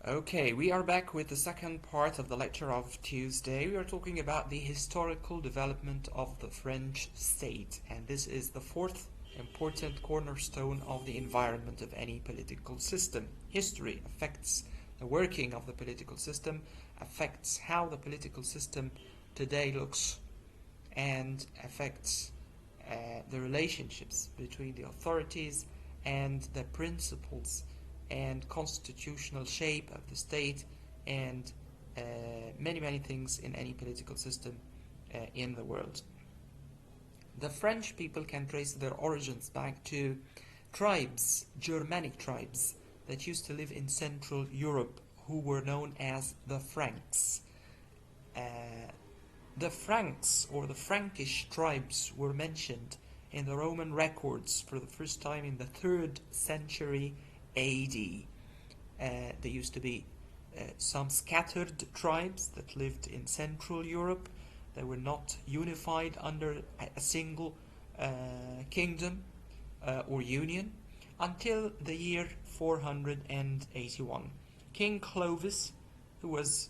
Okay, we are back with the second part of the lecture of Tuesday. We are talking about the historical development of the French state, and this is the fourth important cornerstone of the environment of any political system. History affects the working of the political system, affects how the political system today looks, and affects the relationships between the authorities and the principles and constitutional shape of the state, and many things in any political system in the world. The French people can trace their origins back to tribes, Germanic tribes, that used to live in Central Europe, who were known as the Franks. The Franks, or the Frankish tribes, were mentioned in the Roman records for the first time in the 3rd century AD. There used to be some scattered tribes that lived in Central Europe. They were not unified under a single kingdom or union until the year 481. King Clovis, who was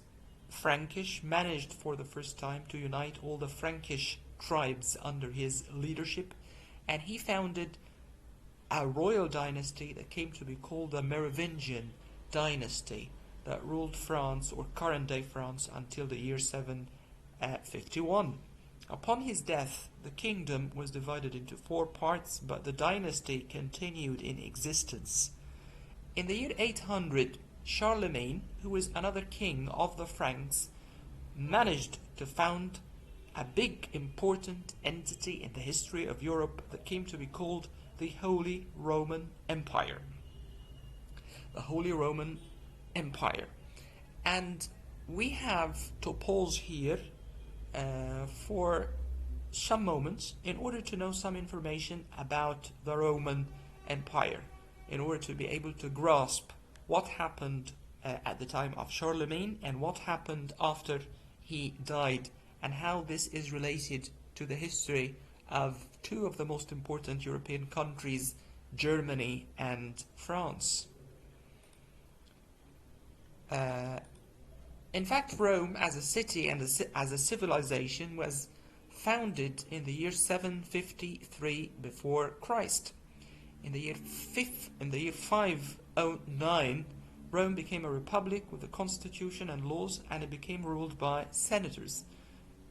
Frankish, managed for the first time to unite all the Frankish tribes under his leadership, and he founded a royal dynasty that came to be called the Merovingian dynasty that ruled France, or current-day France, until the year 751. Upon his death, the kingdom was divided into 4 parts, but the dynasty continued in existence. In the year 800, Charlemagne, who was another king of the Franks, managed to found a big, important entity in the history of Europe that came to be called the Holy Roman Empire. The Holy Roman Empire. And we have to pause here for some moments in order to know some information about the Roman Empire, in order to be able to grasp what happened at the time of Charlemagne and what happened after he died, and how this is related to the history of 2 of the most important European countries, Germany and France. In fact, Rome as a city and as a civilization was founded in the year 753 before Christ. In the year 509, Rome became a republic with a constitution and laws, and it became ruled by senators.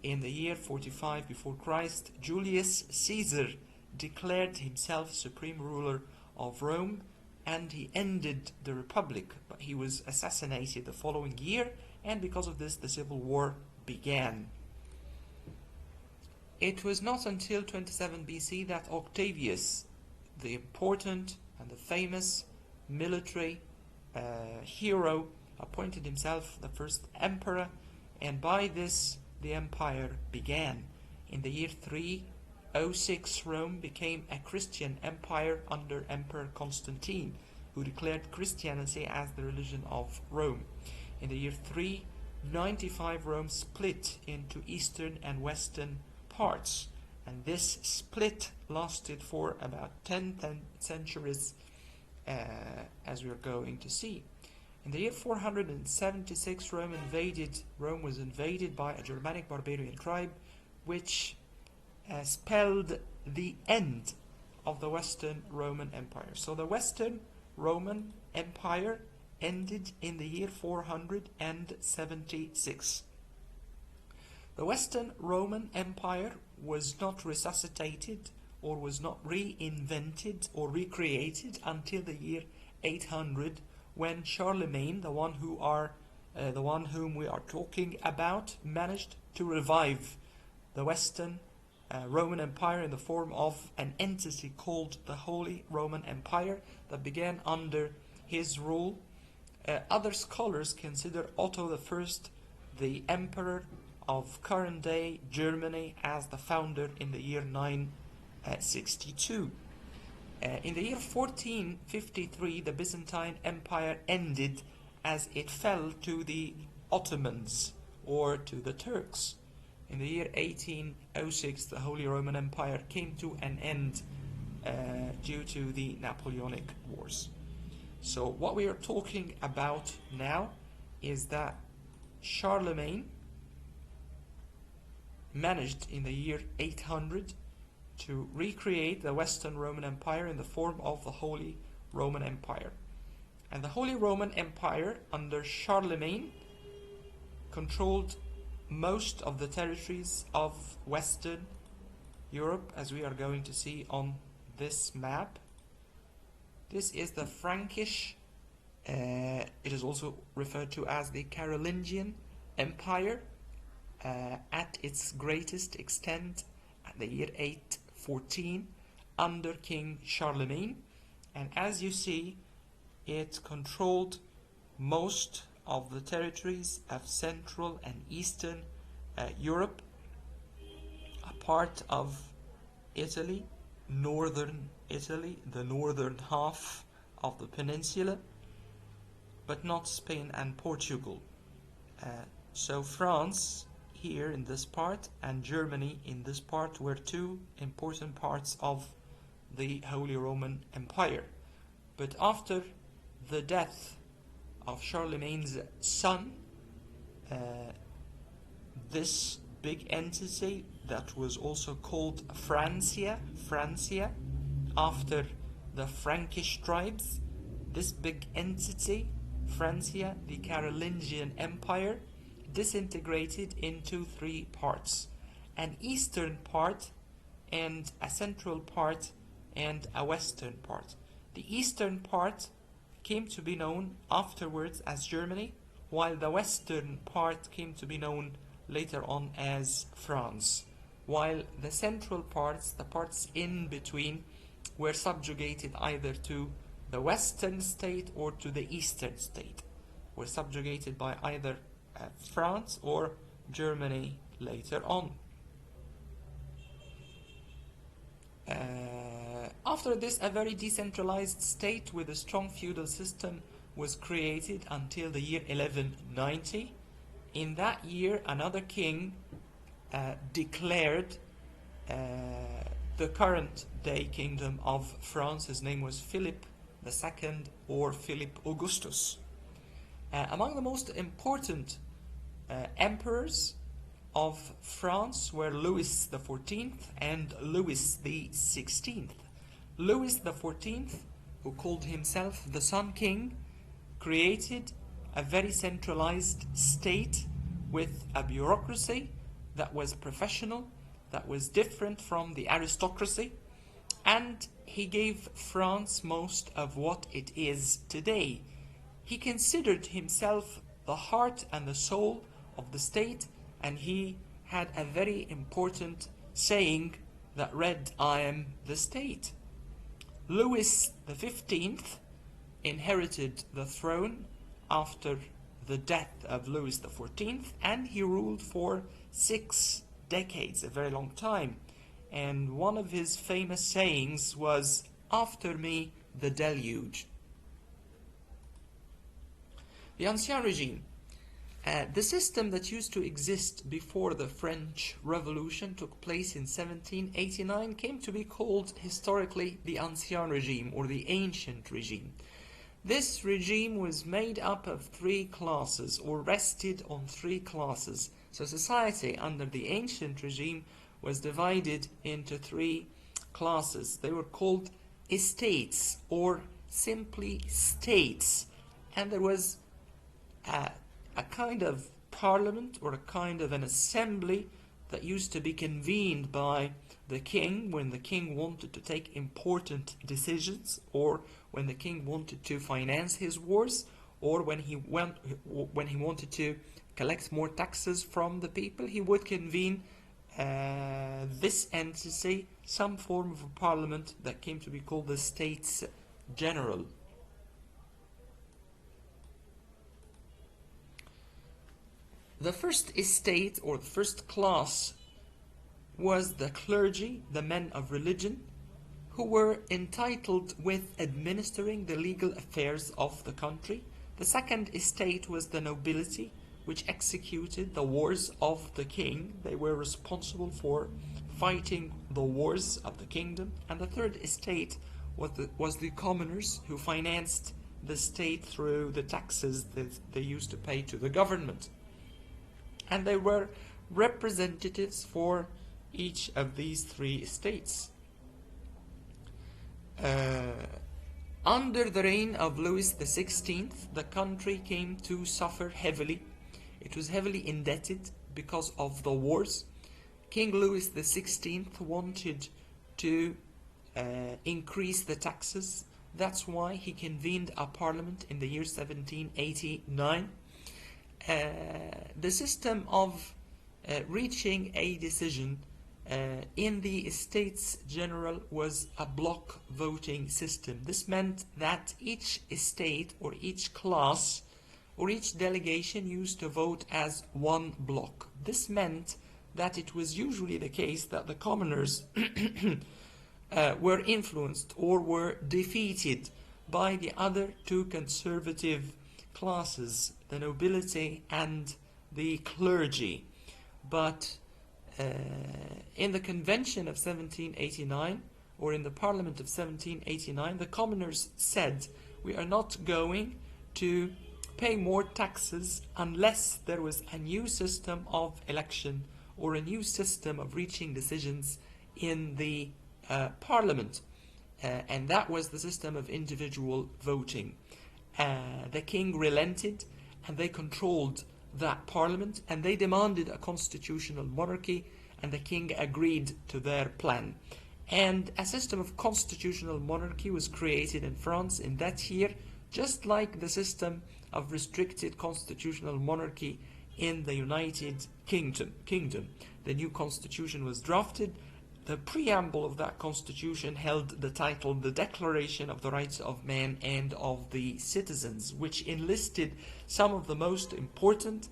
In the year 45 before Christ, Julius Caesar declared himself supreme ruler of Rome, and he ended the republic, but he was assassinated the following year, and because of this the civil war began. It was not until 27 BC that Octavius, the important and the famous military hero, appointed himself the first emperor, and by this the empire began. In the year 306, Rome became a Christian empire under Emperor Constantine, who declared Christianity as the religion of Rome. In the year 395, Rome split into eastern and western parts, and this split lasted for about 10 centuries, as we are going to see. In the year 476, Rome was invaded by a Germanic barbarian tribe, which spelled the end of the Western Roman Empire. So the Western Roman Empire ended in the year 476. The Western Roman Empire was not resuscitated or was not reinvented or recreated until the year 800, when Charlemagne, the one whom we are talking about, managed to revive the Western Roman Empire in the form of an entity called the Holy Roman Empire that began under his rule. Other scholars consider Otto I, the emperor of current-day Germany, as the founder in the year 962. In the year 1453, the Byzantine Empire ended as it fell to the Ottomans, or to the Turks. In the year 1806, the Holy Roman Empire came to an end due to the Napoleonic Wars. So what we are talking about now is that Charlemagne managed in the year 800 to recreate the Western Roman Empire in the form of the Holy Roman Empire. And the Holy Roman Empire under Charlemagne controlled most of the territories of Western Europe, as we are going to see on this map. This is the Frankish, it is also referred to as the Carolingian Empire, at its greatest extent at the year 814 under King Charlemagne. And as you see, it controlled most of the territories of Central and Eastern Europe, a part of Italy, northern Italy, the northern half of the peninsula, but not Spain and Portugal. So France here in this part and Germany in this part were two important parts of the Holy Roman Empire. But after the death of Charlemagne's son, this big entity that was also called Francia, after the Frankish tribes, this big entity, Francia, the Carolingian Empire, disintegrated into three parts: an eastern part, and a central part, and a western part. The eastern part came to be known afterwards as Germany, while the western part came to be known later on as France, while the central parts, the parts in between, were subjugated either to the western state or to the eastern state, were subjugated by either France or Germany later on. After this, a very decentralized state with a strong feudal system was created until the year 1190. In that year, another king declared the current day kingdom of France. His name was Philip II or Philip Augustus. Among the most important emperors of France were Louis XIV and Louis XVI. Louis XIV, who called himself the Sun King, created a very centralized state with a bureaucracy that was professional, that was different from the aristocracy, and he gave France most of what it is today. He considered himself the heart and the soul of the state, and he had a very important saying that read, "I am the state." Louis XV inherited the throne after the death of Louis XIV, and he ruled for 6 decades, a very long time. And one of his famous sayings was, "After me, the deluge." The Ancien Regime. The system that used to exist before the French Revolution took place in 1789 came to be called historically the Ancien Regime, or the Ancient Regime. This regime was made up of 3 classes, or rested on 3 classes. So society under the Ancient Regime was divided into 3 classes. They were called estates, or simply states. And there was a kind of parliament, or a kind of an assembly that used to be convened by the king when the king wanted to take important decisions, or when the king wanted to finance his wars, or when he wanted to collect more taxes from the people. He would convene this entity, some form of a parliament that came to be called the States General. The first estate, or the first class, was the clergy, the men of religion, who were entitled with administering the legal affairs of the country. The second estate was the nobility, which executed the wars of the king. They were responsible for fighting the wars of the kingdom. And the third estate was the commoners, who financed the state through the taxes that they used to pay to the government. And they were representatives for each of these three estates. Under the reign of Louis XVI, the country came to suffer heavily. It was heavily indebted because of the wars. King Louis XVI wanted to increase the taxes. That's why he convened a parliament in the year 1789. The system of reaching a decision in the Estates General was a block voting system. This meant that each estate or each class or each delegation used to vote as one block. This meant that it was usually the case that the commoners were influenced or were defeated by the other two conservative classes, the nobility and the clergy. But in the convention of 1789, or in the parliament of 1789, the commoners said, we are not going to pay more taxes unless there was a new system of election or a new system of reaching decisions in the parliament. And that was the system of individual voting. The king relented and they controlled that parliament, and they demanded a constitutional monarchy, and the king agreed to their plan. And a system of constitutional monarchy was created in France in that year, just like the system of restricted constitutional monarchy in the United Kingdom. The new constitution was drafted. The preamble of that constitution held the title, The Declaration of the Rights of Man and of the Citizens, which enlisted some of the most important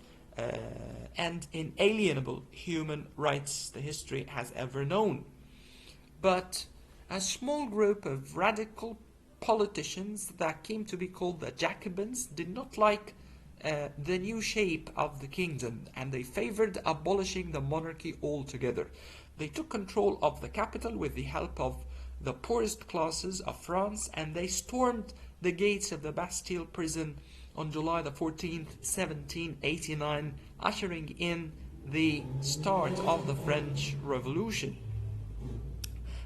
and inalienable human rights the history has ever known. But a small group of radical politicians that came to be called the Jacobins did not like the new shape of the kingdom, and they favored abolishing the monarchy altogether. They took control of the capital with the help of the poorest classes of France, and they stormed the gates of the Bastille prison on July the 14th, 1789, ushering in the start of the French Revolution.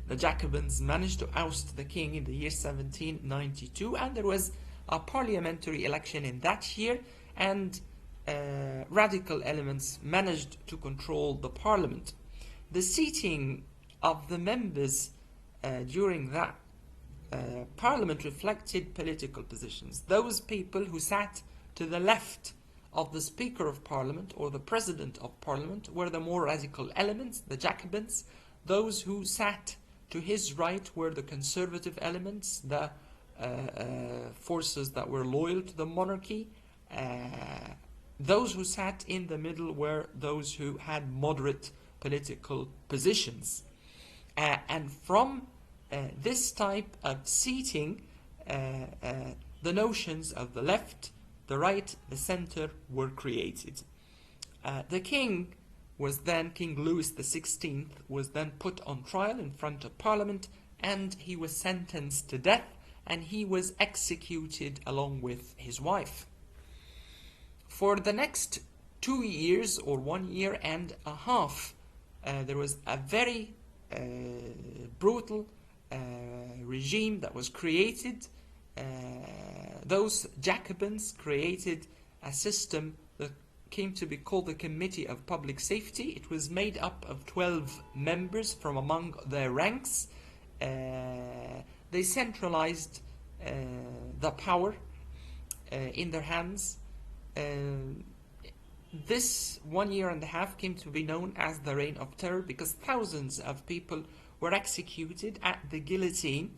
The Jacobins managed to oust the king in the year 1792, and there was a parliamentary election in that year, and radical elements managed to control the parliament. The seating of the members during that parliament reflected political positions. Those people who sat to the left of the Speaker of Parliament or the President of Parliament were the more radical elements, the Jacobins. Those who sat to his right were the conservative elements, the forces that were loyal to the monarchy. Those who sat in the middle were those who had moderate political positions. And from this type of seating, the notions of the left, the right, the center were created. The king was then, King Louis XVI, was then put on trial in front of Parliament, and he was sentenced to death, and he was executed along with his wife. For the next 2 years or 1 year and a half, there was a very brutal regime that was created. Those Jacobins created a system that came to be called the Committee of Public Safety. It was made up of 12 members from among their ranks. They centralized the power in their hands. This 1 year and a half came to be known as the Reign of Terror, because thousands of people were executed at the guillotine,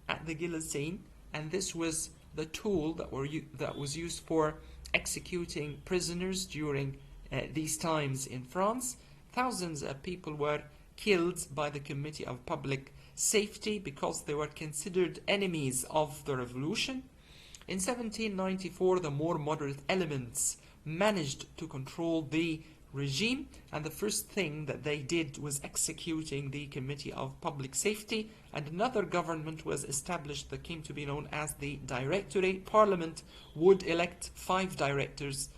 and this was the tool that was used for executing prisoners during these times in France. Thousands of people were killed by the Committee of Public Safety because they were considered enemies of the revolution. In 1794, the more moderate elements managed to control the regime, and the first thing that they did was executing the Committee of Public Safety, and another government was established that came to be known as the Directorate. Parliament would elect 5 directors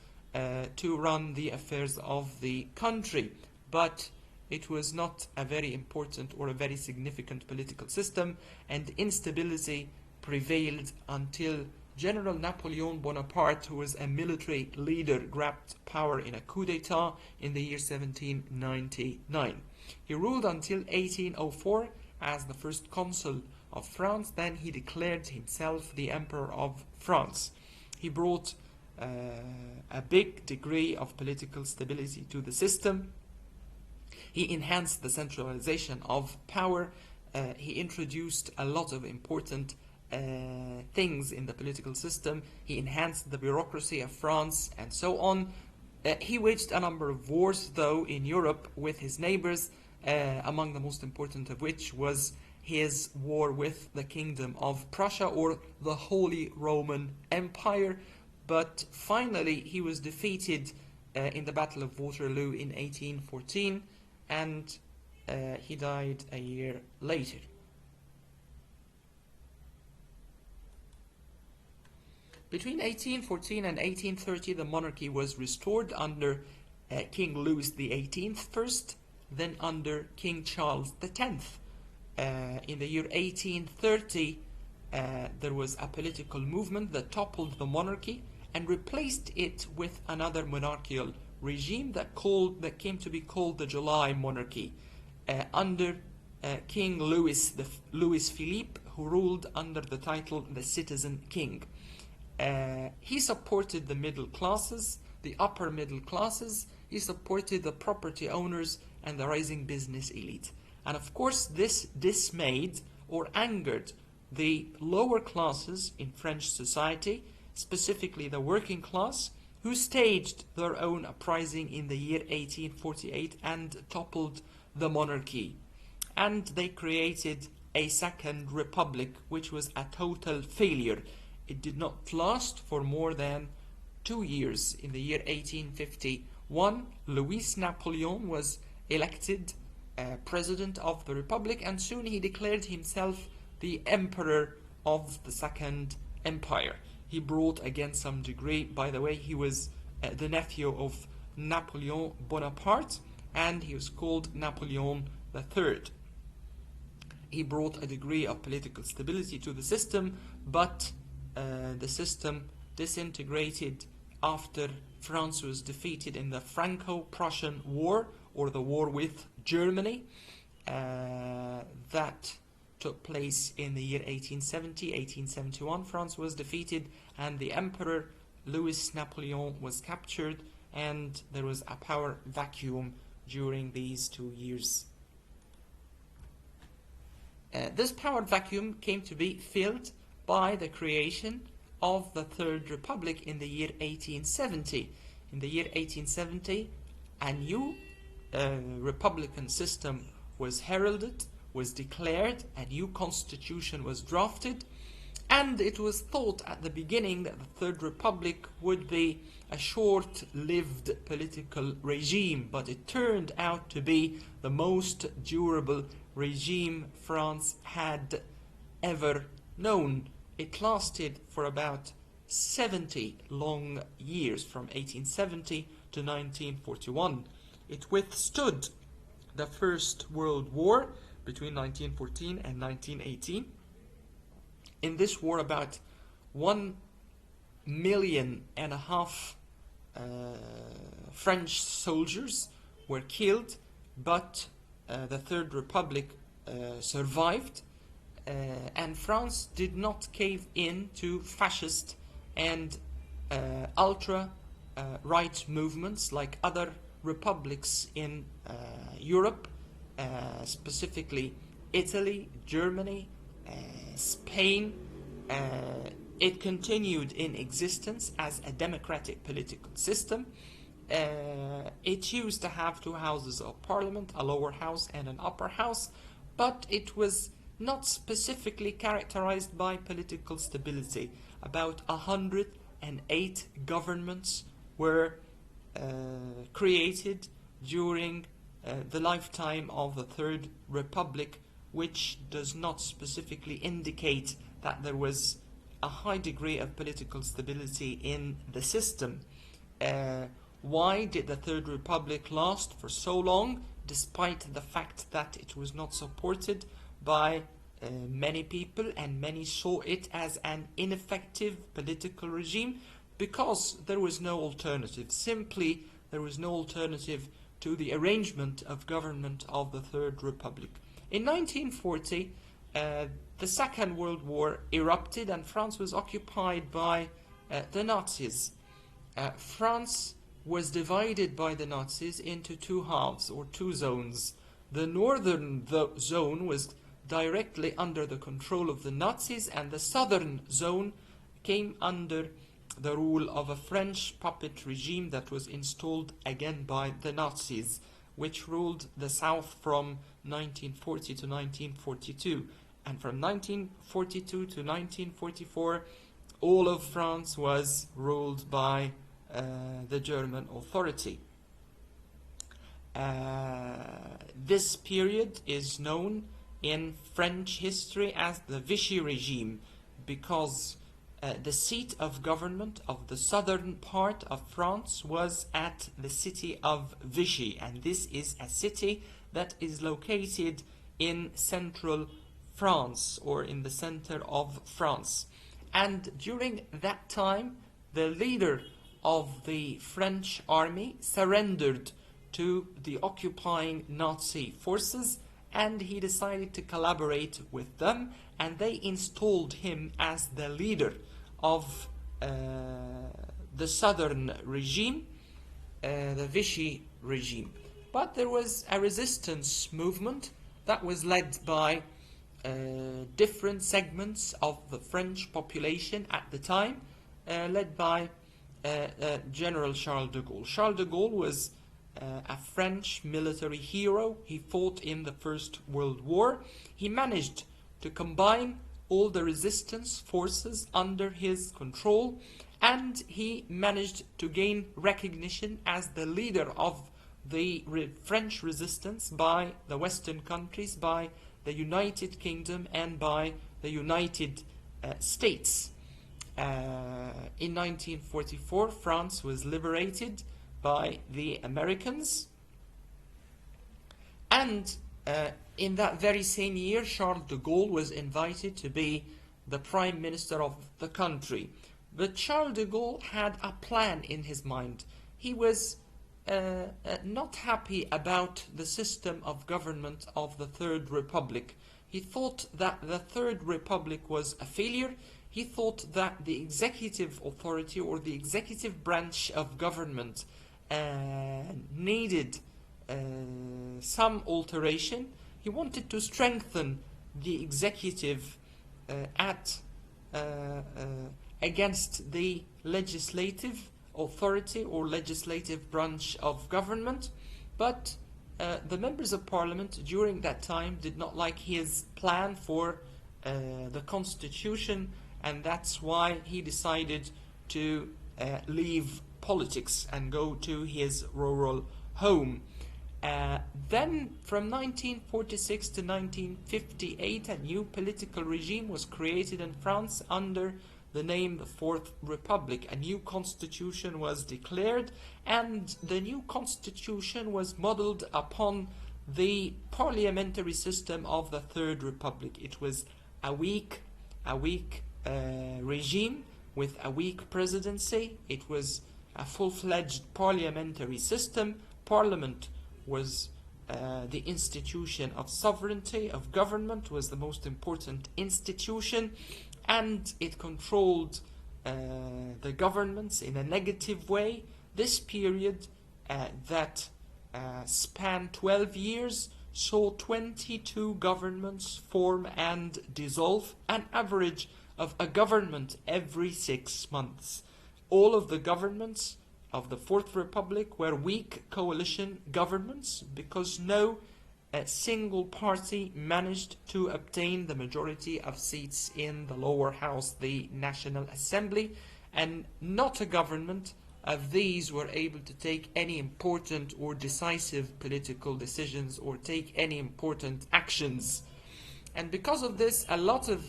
to run the affairs of the country, but it was not a very important or a very significant political system, and instability prevailed until General Napoleon Bonaparte, who was a military leader, grabbed power in a coup d'etat in the year 1799. He ruled until 1804 as the first consul of France. Then he declared himself the Emperor of France. He brought a big degree of political stability to the system. He enhanced the centralization of power. He introduced a lot of important things in the political system. He enhanced the bureaucracy of France and so on. He waged a number of wars, though, in Europe with his neighbors, among the most important of which was his war with the Kingdom of Prussia, or the Holy Roman Empire. But finally he was defeated in the Battle of Waterloo in 1814, and he died a year later. Between 1814 and 1830, the monarchy was restored under King Louis XVIII first, then under King Charles X. In the year 1830, there was a political movement that toppled the monarchy and replaced it with another monarchical regime that came to be called the July Monarchy, under King Louis Philippe, who ruled under the title the Citizen King. He supported the middle classes, the upper middle classes. He supported the property owners and the rising business elite. And of course, this dismayed or angered the lower classes in French society, specifically the working class, who staged their own uprising in the year 1848 and toppled the monarchy. And they created a second republic, which was a total failure. It did not last for more than 2 years. In the year 1851, Louis Napoleon was elected president of the republic, and soon he declared himself the emperor of the Second Empire. He brought, again, some degree. By the way, he was the nephew of Napoleon Bonaparte, and he was called Napoleon III. He brought a degree of political stability to the system, but the system disintegrated after France was defeated in the Franco-Prussian War, or the war with Germany. That took place in the year 1870, 1871. France was defeated, and the Emperor Louis Napoleon was captured, and there was a power vacuum during these 2 years. This power vacuum came to be filled by the creation of the Third Republic in the year 1870. In the year 1870, a new republican system was heralded, was declared, a new constitution was drafted, and it was thought at the beginning that the Third Republic would be a short-lived political regime, but it turned out to be the most durable regime France had ever known. It lasted for about 70 long years, from 1870 to 1941. It withstood the First World War between 1914 and 1918. In this war, about 1.5 million French soldiers were killed, but the Third Republic survived, and France did not cave in to fascist and ultra-right movements like other republics in Europe, specifically Italy, Germany, Spain. It continued in existence as a democratic political system. It used to have 2 houses of parliament, a lower house and an upper house, but it was not specifically characterized by political stability. About 108 governments were created during the lifetime of the Third Republic, which does not specifically indicate that there was a high degree of political stability in the system. Why did the Third Republic last for so long, despite the fact that it was not supported by many people, and many saw it as an ineffective political regime? Because there was no alternative. Simply, there was no alternative to the arrangement of government of the Third Republic. In 1940, the Second World War erupted and France was occupied by the Nazis. France was divided by the Nazis into two halves, or two zones. The northern zone was directly under the control of the Nazis, and the southern zone came under the rule of a French puppet regime that was installed again by the Nazis, which ruled the south from 1940 to 1942. And from 1942 to 1944, all of France was ruled by the German authority. This period is known in French history as the Vichy regime, because the seat of government of the southern part of France was at the city of Vichy, and this is a city that is located in central France, or in the center of France. And during that time, the leader of the French army surrendered to the occupying Nazi forces, and he decided to collaborate with them, and they installed him as the leader of the southern regime, the Vichy regime. But there was a resistance movement that was led by different segments of the French population at the time, led by General Charles de Gaulle. Charles de Gaulle was a French military hero. He fought in the First World War. He managed to combine all the resistance forces under his control, and he managed to gain recognition as the leader of the French resistance by the Western countries, by the United Kingdom, and by the United States. In 1944, France was liberated by the Americans, and in that very same year, Charles de Gaulle was invited to be the Prime Minister of the country. But Charles de Gaulle had a plan in his mind. He was not happy about the system of government of the Third Republic. He thought that the Third Republic was a failure. He thought that the executive authority, or the executive branch of government, needed some alteration. He wanted to strengthen the executive against the legislative authority, or legislative branch of government. But the members of parliament during that time did not like his plan for the constitution, and that's why he decided to leave politics and go to his rural home. Then from 1946 to 1958, a new political regime was created in France under the name the Fourth Republic. A new constitution was declared, and the new constitution was modeled upon the parliamentary system of the Third Republic. It was a weak regime with a weak presidency. It was a full-fledged parliamentary system. Parliament was the institution of sovereignty, of government, was the most important institution, and it controlled the governments in a negative way. This period that spanned 12 years saw 22 governments form and dissolve, an average of a government every 6 months. All of the governments of the Fourth Republic were weak coalition governments, because no single party managed to obtain the majority of seats in the lower house, the National Assembly, and not a government of these were able to take any important or decisive political decisions or take any important actions. And because of this, a lot of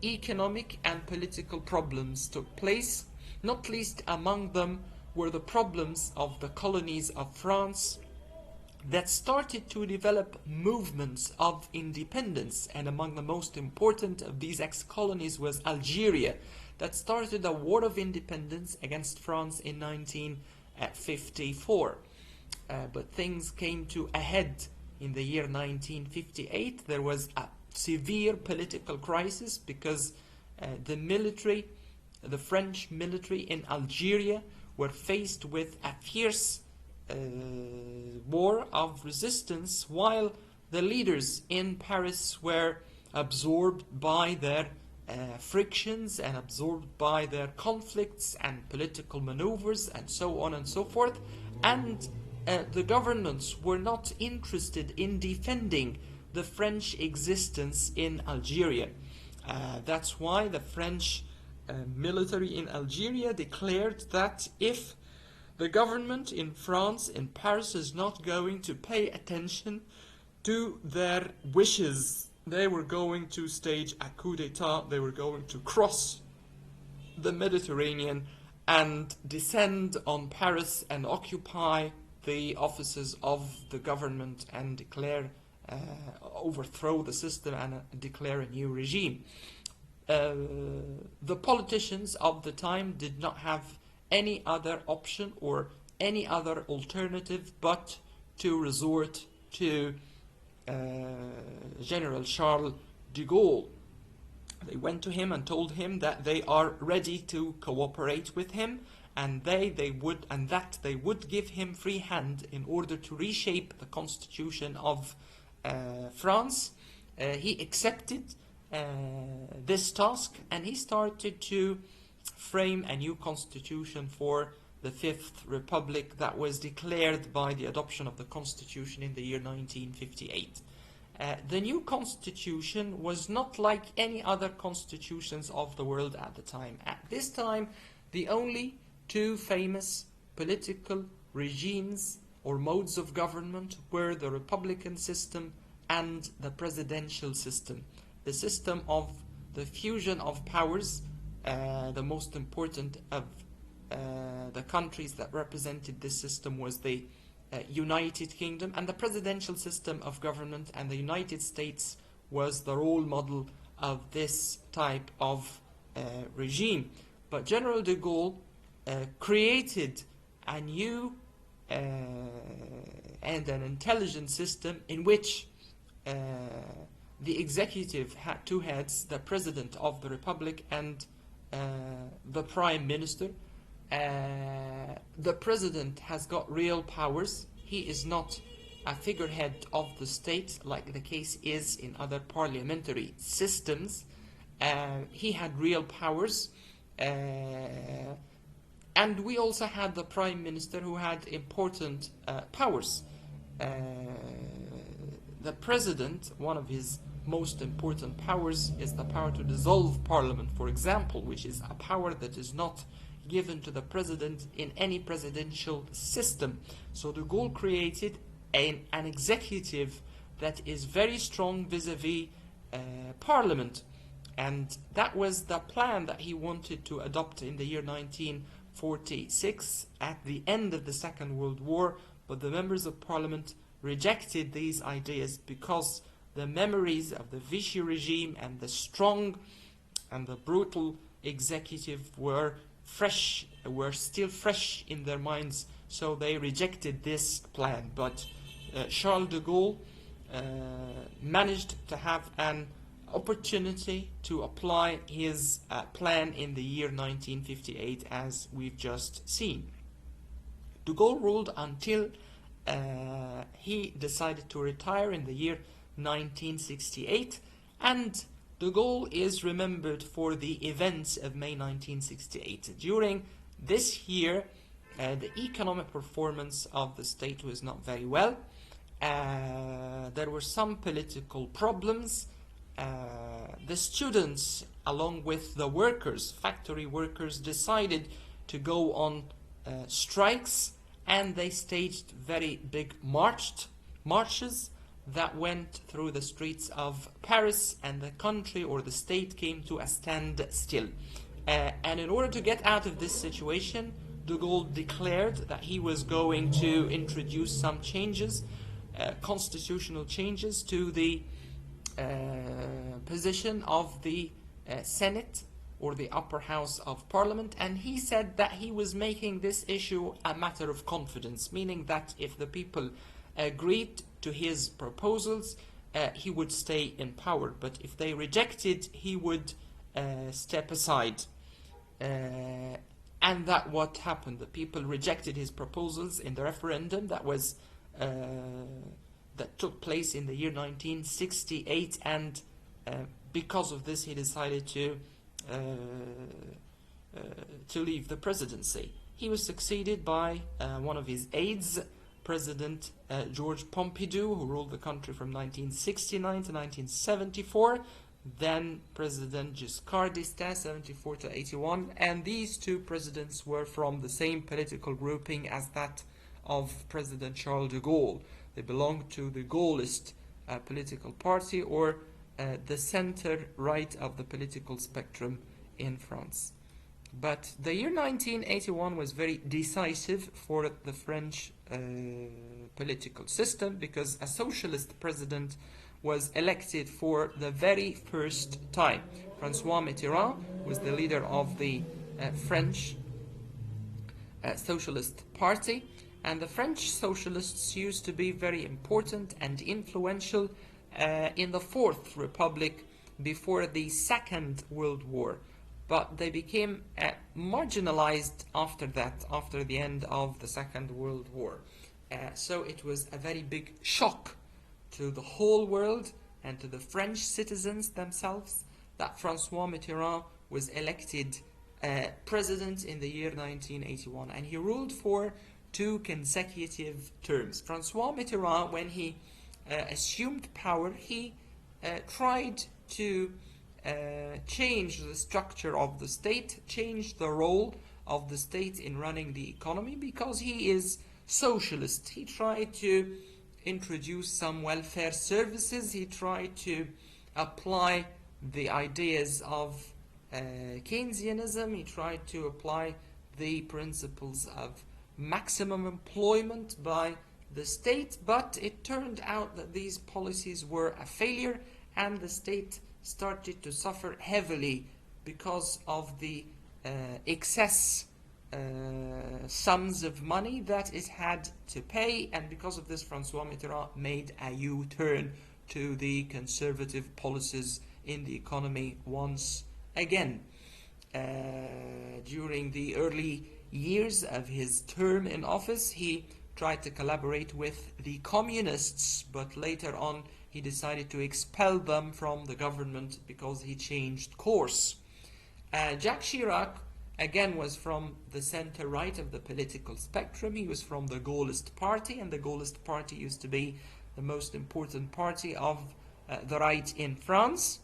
economic and political problems took place, not least among them were the problems of the colonies of France that started to develop movements of independence. And among the most important of these ex-colonies was Algeria, that started a war of independence against France in 1954. But things came to a head in the year 1958. There was a severe political crisis because the military, the French military in Algeria, were faced with a fierce war of resistance, while the leaders in Paris were absorbed by their frictions and absorbed by their conflicts and political maneuvers and so on and so forth. And the governments were not interested in defending the French existence in Algeria. That's why the French military in Algeria declared that if the government in France, in Paris, is not going to pay attention to their wishes, they were going to stage a coup d'etat. They were going to cross the Mediterranean and descend on Paris and occupy the offices of the government and declare, overthrow the system and declare a new regime. The politicians of the time did not have any other option or any other alternative but to resort to General Charles de Gaulle. They went to him and told him that they are ready to cooperate with him, and that they would give him free hand in order to reshape the constitution of France. He accepted this task, and he started to frame a new constitution for the Fifth Republic that was declared by the adoption of the constitution in the year 1958. The new constitution was not like any other constitutions of the world at the time. At this time, the only two famous political regimes or modes of government were the republican system and the presidential system. The system of the fusion of powers, the most important of the countries that represented this system was the United Kingdom, and the presidential system of government, and the United States was the role model of this type of regime. But General de Gaulle created a new and an intelligent system in which the executive had two heads, the president of the republic and the prime minister. The president has got real powers. He is not a figurehead of the state like the case is in other parliamentary systems. He had real powers. And we also had the prime minister who had important powers. The president, one of his most important powers is the power to dissolve parliament, for example, which is a power that is not given to the president in any presidential system. So de Gaulle created an executive that is very strong vis-a-vis parliament, and that was the plan that he wanted to adopt in the year 1946 at the end of the Second World War. But the members of parliament rejected these ideas because the memories of the Vichy regime and the strong and the brutal executive were still fresh in their minds, so they rejected this plan. But Charles de Gaulle managed to have an opportunity to apply his plan in the year 1958, as we've just seen. De Gaulle ruled until he decided to retire in the year 1968, and de Gaulle is remembered for the events of May 1968. During this year, the economic performance of the state was not very well. There were some political problems. The students, along with the workers, factory workers, decided to go on strikes, and they staged very big marches that went through the streets of Paris, and the country or the state came to a standstill. And in order to get out of this situation, de Gaulle declared that he was going to introduce some changes, constitutional changes to the position of the Senate or the upper house of parliament, and he said that he was making this issue a matter of confidence, meaning that if the people agreed to his proposals, he would stay in power, but if they rejected, he would step aside. And that what happened. The people rejected his proposals in the referendum that was that took place in the year 1968, and because of this he decided to leave the presidency. He was succeeded by one of his aides, President Georges Pompidou, who ruled the country from 1969 to 1974. Then President Giscard d'Estaing, 74 to 81, and these two presidents were from the same political grouping as that of President Charles de Gaulle. They belonged to the Gaullist political party, or the center-right of the political spectrum in France. But the year 1981 was very decisive for the French political system, because a socialist president was elected for the very first time. François Mitterrand was the leader of the French Socialist Party, and the French socialists used to be very important and influential in the Fourth Republic before the Second World War. But they became marginalized after that, after the end of the Second World War. So it was a very big shock to the whole world and to the French citizens themselves that François Mitterrand was elected president in the year 1981, and he ruled for 2 consecutive terms. François Mitterrand, when he assumed power, he tried to change the structure of the state, change the role of the state in running the economy, because he is socialist. He tried to introduce some welfare services. He tried to apply the ideas of Keynesianism. He tried to apply the principles of maximum employment by the state, but it turned out that these policies were a failure, and the state started to suffer heavily because of the excess sums of money that it had to pay, and because of this François Mitterrand made a U-turn to the conservative policies in the economy once again. During the early years of his term in office, he tried to collaborate with the communists, but later on he decided to expel them from the government because he changed course. Jacques Chirac again was from the center-right of the political spectrum. He was from the Gaullist party, and the Gaullist party used to be the most important party of the right in France.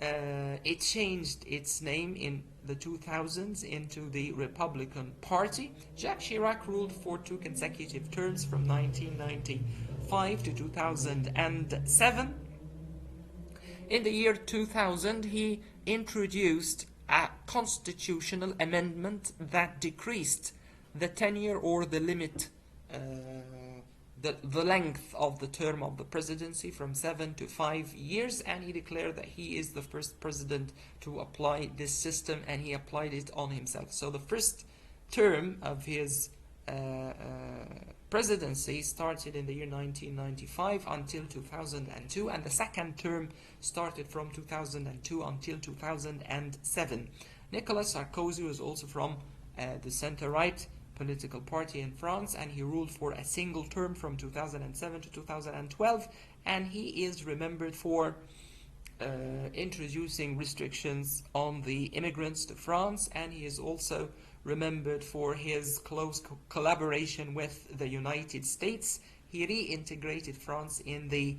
It changed its name in the 2000s into the Republican Party. Jacques Chirac ruled for 2 consecutive terms from 1995 to 2007. In the year 2000, he introduced a constitutional amendment that decreased the tenure or the limit, the length of the term of the presidency from 7 to 5 years, and he declared that he is the first president to apply this system, and he applied it on himself. So the first term of his presidency started in the year 1995 until 2002, and the second term started from 2002 until 2007. Nicolas Sarkozy was also from the center-right political party in France, and he ruled for a single term from 2007 to 2012, and he is remembered for introducing restrictions on the immigrants to France, and he is also remembered for his close collaboration with the United States. He reintegrated France in the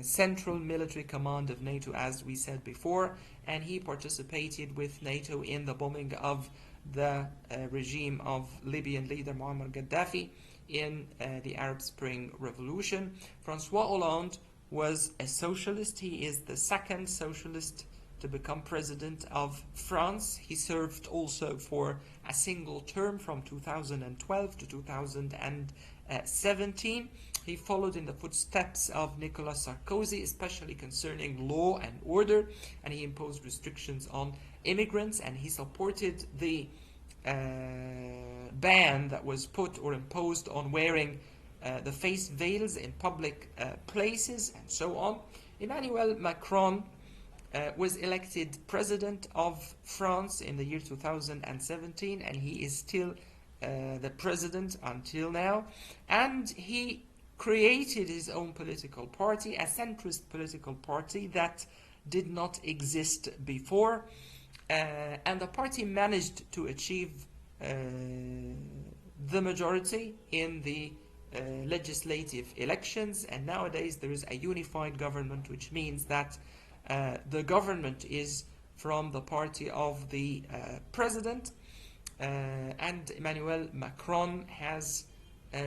Central Military Command of NATO, as we said before, and he participated with NATO in the bombing of the regime of Libyan leader Muammar Gaddafi in the Arab Spring Revolution. François Hollande was a socialist. He is the second socialist to become president of France. He served also for a single term from 2012 to 2017. He followed in the footsteps of Nicolas Sarkozy, especially concerning law and order, and he imposed restrictions on immigrants, and he supported the ban that was put or imposed on wearing the face veils in public places and so on. Emmanuel Macron was elected president of France in the year 2017, and he is still the president until now. And he created his own political party, a centrist political party that did not exist before. And the party managed to achieve the majority in the legislative elections, and nowadays there is a unified government, which means that the government is from the party of the president, and Emmanuel Macron has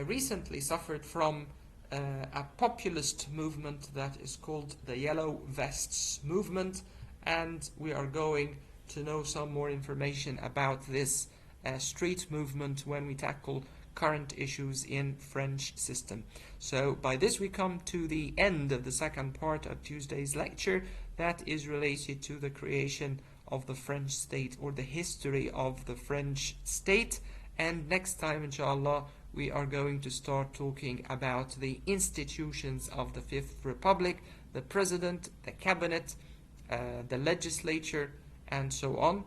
recently suffered from a populist movement that is called the Yellow Vests movement, and we are going to know some more information about this street movement when we tackle current issues in French system. So by this we come to the end of the second part of Tuesday's lecture that is related to the creation of the French state, or the history of the French state. And next time, inshallah, we are going to start talking about the institutions of the Fifth Republic, the president, the cabinet, the legislature, and so on.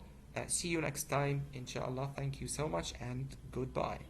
See you next time, inshallah. Thank you so much, and goodbye.